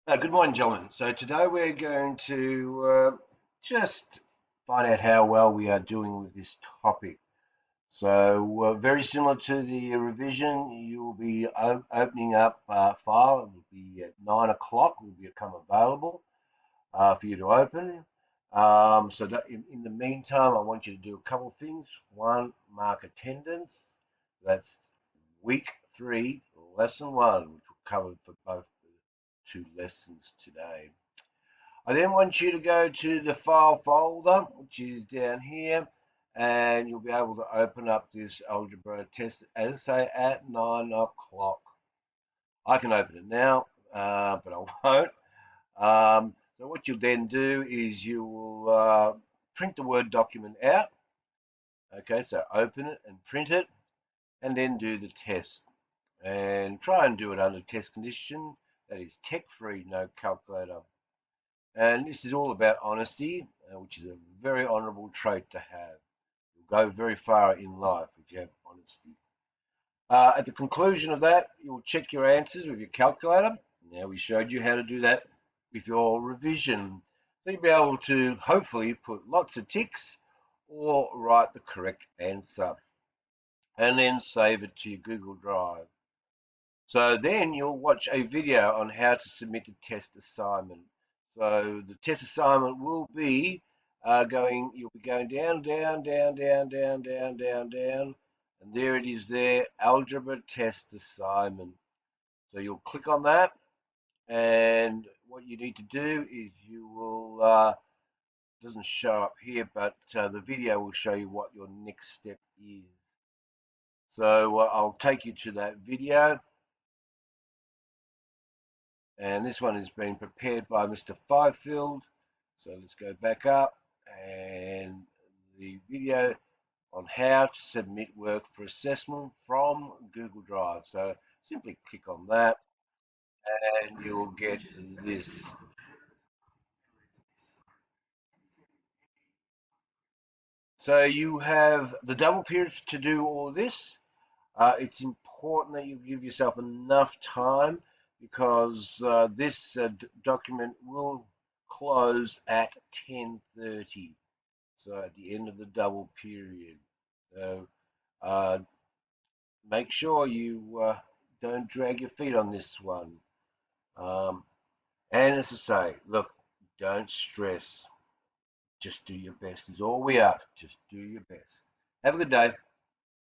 Good morning, gentlemen. So today we're going to just find out how well we are doing with this topic. So very similar to the revision, you will be opening up a file. It will be at 9 o'clock. Will become available for you to open. So that in the meantime, I want you to do a couple of things. One, mark attendance. That's week 3, lesson 1, which will cover for both the 2 lessons today. I then want you to go to the file folder, which is down here, and you'll be able to open up this algebra test, as I say, at 9 o'clock. I can open it now, but I won't. So what you'll then do is you will print the Word document out. Okay, so open it and print it, and then do the test. And try and do it under test condition. That is tech-free, no calculator. And this is all about honesty, which is a very honourable trait to have. You'll go very far in life if you have honesty. At the conclusion of that, you'll check your answers with your calculator. Now, we showed you how to do that with your revision. So you'll be able to hopefully put lots of ticks or write the correct answer and then save it to your Google Drive. So then you'll watch a video on how to submit the test assignment. So the test assignment will be you'll be going down, down, down, down, down, down, down, down, and there it is there, algebra test assignment. So you'll click on that, and what you need to do is you will, doesn't show up here, but the video will show you what your next step is. So I'll take you to that video. And this one has been prepared by Mr. Fifield. So let's go back up and the video on how to submit work for assessment from Google Drive. So simply click on that and you'll get this. So you have the double periods to do all of this. It's important that you give yourself enough time because this document will close at 10:30. So at the end of the double period. So uh, make sure you don't drag your feet on this one. Um, and as I say, look, don't stress. Just do your best is all we ask. Just do your best. Have a good day.